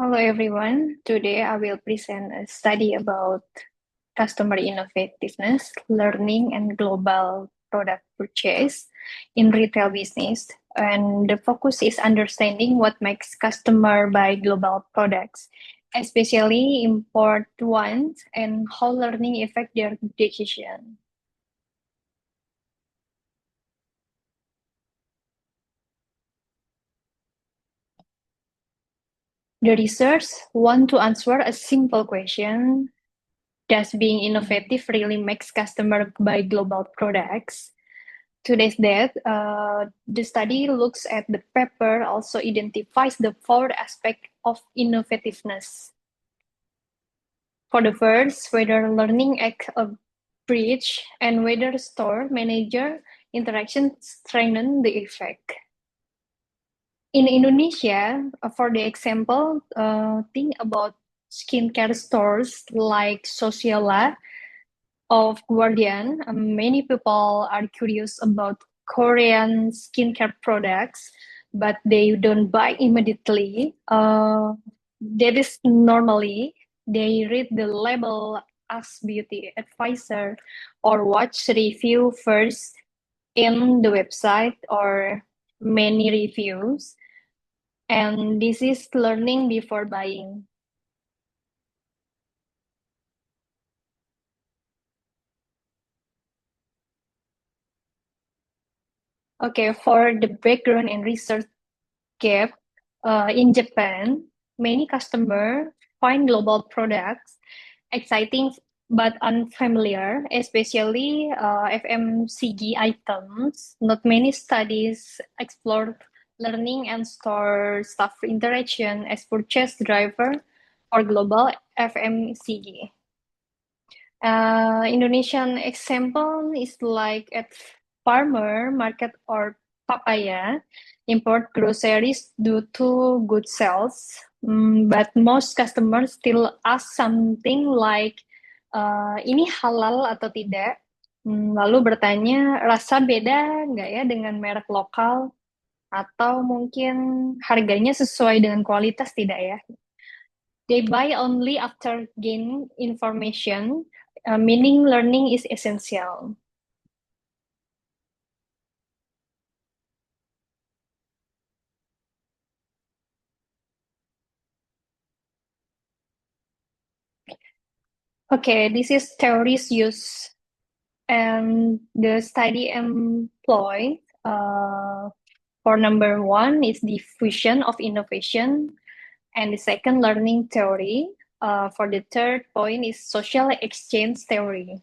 Hello everyone. Today I will present a study about customer innovativeness, learning, and global product purchase in retail business. And the focus is understanding what makes customer buy global products, especially import ones, and how learning affect their decision. The research want to answer a simple question. Does being innovative really makes customer buy global products? Today's date, the study looks at the paper, also identifies the four aspects of innovativeness. For the first, whether learning acts a bridge and whether store manager interaction strengthen the effect. In Indonesia, for the example, think about skincare stores like Sociala of Guardian. Many people are curious about Korean skincare products, but they don't buy immediately. That is normally they read the label, ask beauty advisor, or watch review first in the website or many reviews. And this is learning before buying. Okay, for the background and research gap, in Japan, many customers find global products exciting but unfamiliar, especially FMCG items. Not many studies explore learning and store staff interaction as purchase driver for global FMCG. Indonesian example is like at farmer market or papaya, import groceries due to good sales. But most customers still ask something like, ini halal atau tidak? Lalu bertanya, rasa beda nggak ya dengan merek lokal? Atau mungkin harganya sesuai dengan kualitas tidak ya? They buy only after gain information, meaning learning is essential. Okay, this is theories use, and the study employ for number one is diffusion of innovation, and the second learning theory. For the third point is social exchange theory.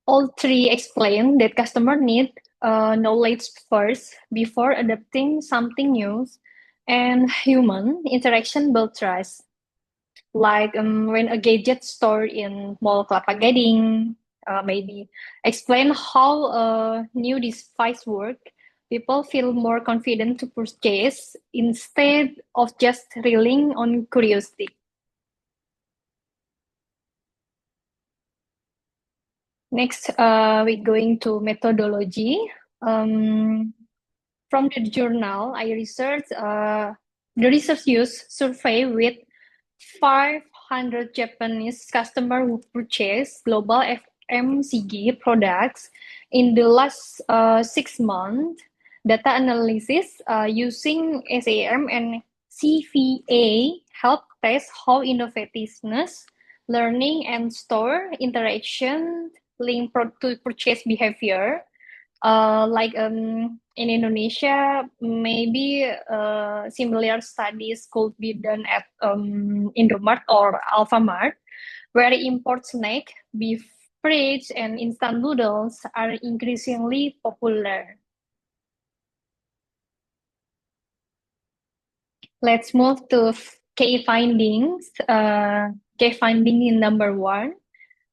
All three explain that customer need knowledge first before adopting something new, and human interaction build trust. Like when a gadget store in Mall Kelapa Gading, maybe explain how a new device work, people feel more confident to purchase instead of just relying on curiosity. Next, we're going to methodology. Um, from the journal, I researched the research use survey with 500 Japanese customers who purchased global FMCG products in the last 6 months. Data analysis using SAM and CVA help test how innovativeness, learning, and store interaction link to purchase behavior. Like in Indonesia, maybe similar studies could be done at Indomart or Alfamart, where import snack, beef fridge, and instant noodles are increasingly popular. Let's move to key findings. Key finding in number one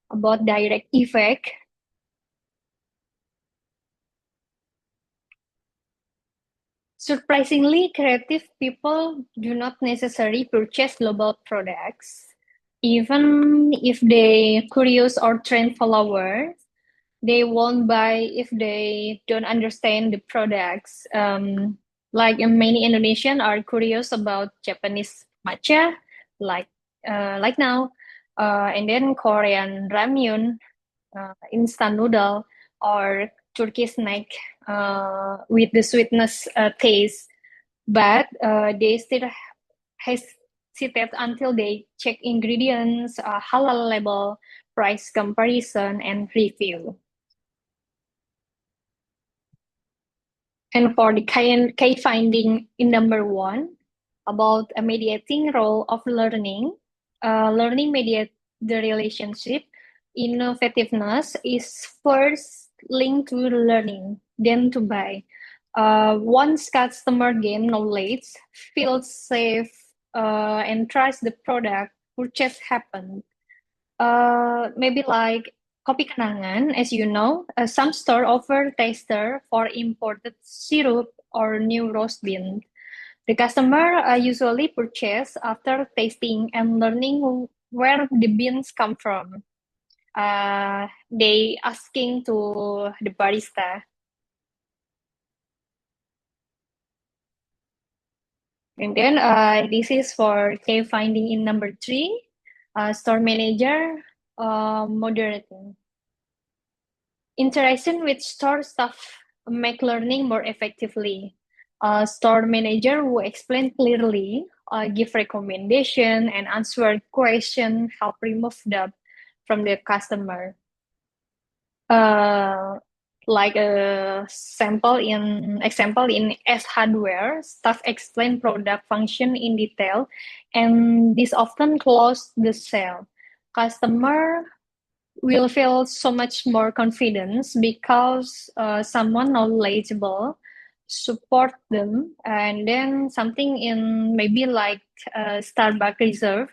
about direct effect. Surprisingly, creative people do not necessarily purchase global products. Even if they curious or trend followers, they won't buy if they don't understand the products. Like many Indonesian are curious about Japanese matcha, like like now, and then Korean ramyun, instant noodle, or Turkish snack with the sweetness taste, but they still hesitate until they check ingredients, halal label, price comparison, and review. And for the key finding in number one about a mediating role of learning, learning mediate the relationship. Innovativeness is first linked to learning, then to buy. Once customer gain knowledge, feels safe, and trust the product, purchase happen. Maybe like Kopi Kenangan, as you know, some store offer taster for imported syrup or new roast bean. The customer usually purchase after tasting and learning where the beans come from. They asking to the barista. And then this is for key finding in number three, store manager moderating. Interaction with store staff make learning more effectively. A store manager who explain clearly, give recommendation, and answer question help remove doubt from the customer. Uh, like a example in S hardware, staff explain product function in detail, and this often close the sale. Customer will feel so much more confidence because someone knowledgeable support them, and then something in maybe like Starbucks Reserve,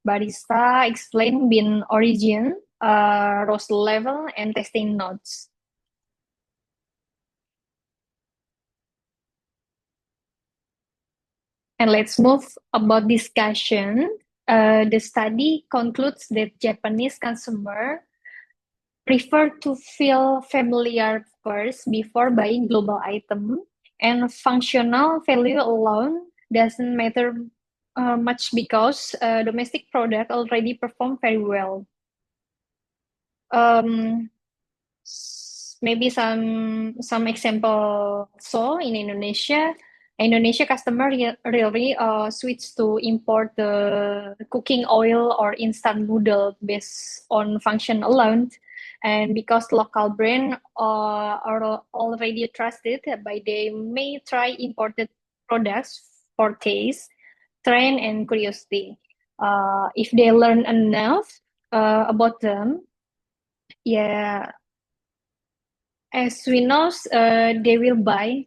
barista explain bean origin, roast level, and tasting notes. And let's move about discussion. The study concludes that Japanese consumer prefer to feel familiar first before buying global item, and functional value alone doesn't matter much because domestic product already perform very well. Um, Maybe some example. So in Indonesia customer really switch to import the cooking oil or instant noodle based on function alone, and because local brand are already trusted, by they may try imported products for taste, trend, and curiosity. If they learn enough about them, yeah, as we know, they will buy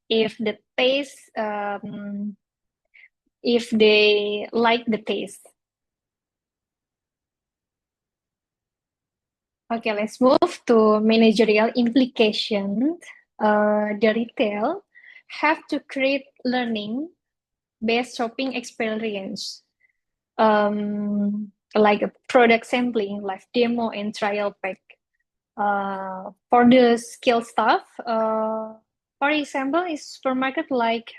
if the taste, if they like the taste. Okay, let's move to managerial implications. The retail have to create learning-based shopping experience, like a product sampling, live demo, and trial pack. For the skill staff, for example, is supermarket like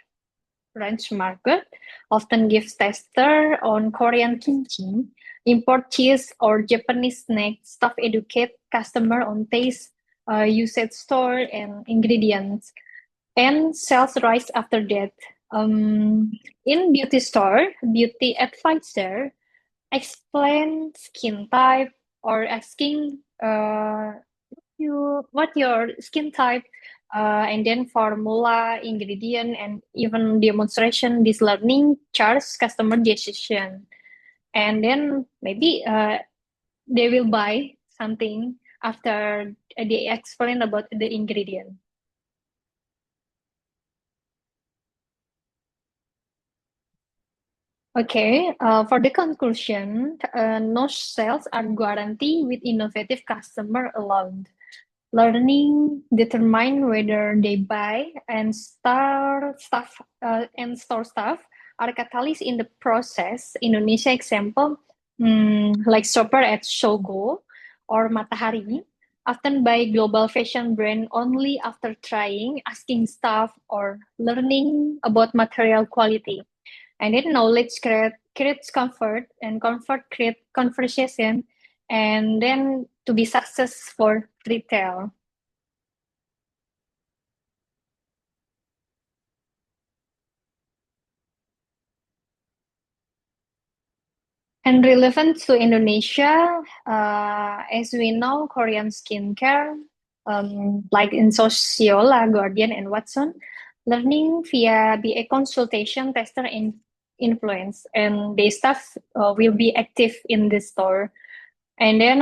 Ranch Market often gives tester on Korean kimchi, import cheese, or Japanese snack. Staff educate customer on taste, usage store, and ingredients, and sales rise after that. In beauty store, beauty advisor explain skin type or asking what your skin type, and then formula, ingredient, and even demonstration. This learning charts customer decision, and then maybe they will buy something after they explain about the ingredient. Okay, for the conclusion, no sales are guaranteed with innovative customer alone. Learning determine whether they buy, and store staff are catalysts in the process. Indonesia example, like shopper at Shogo or Matahari, often buy global fashion brand only after trying, asking staff, or learning about material quality. And then knowledge creates comfort, and comfort creates conversation, and then to be success for retail. And relevant to Indonesia, as we know, Korean skincare, like in Sociola, Guardian, and Watson, learning via be a consultation, tester, and influence, and the staff will be active in the store. And then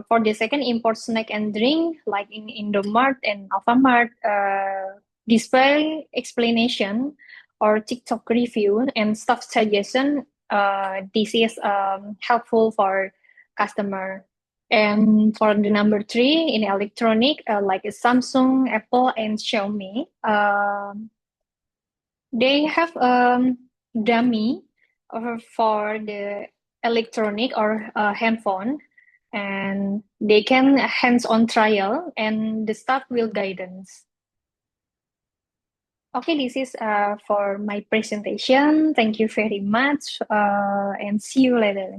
for the second, import snack and drink, like in Indomart and Alfamart, display explanation or TikTok review and stuff suggestion. This is helpful for customer. And for the number three, in electronic, like Samsung, Apple, and Xiaomi, they have dummy for the electronic or handphone, and they can hands-on trial, and the staff will guidance. Okay, this is for my presentation. Thank you very much, and see you later.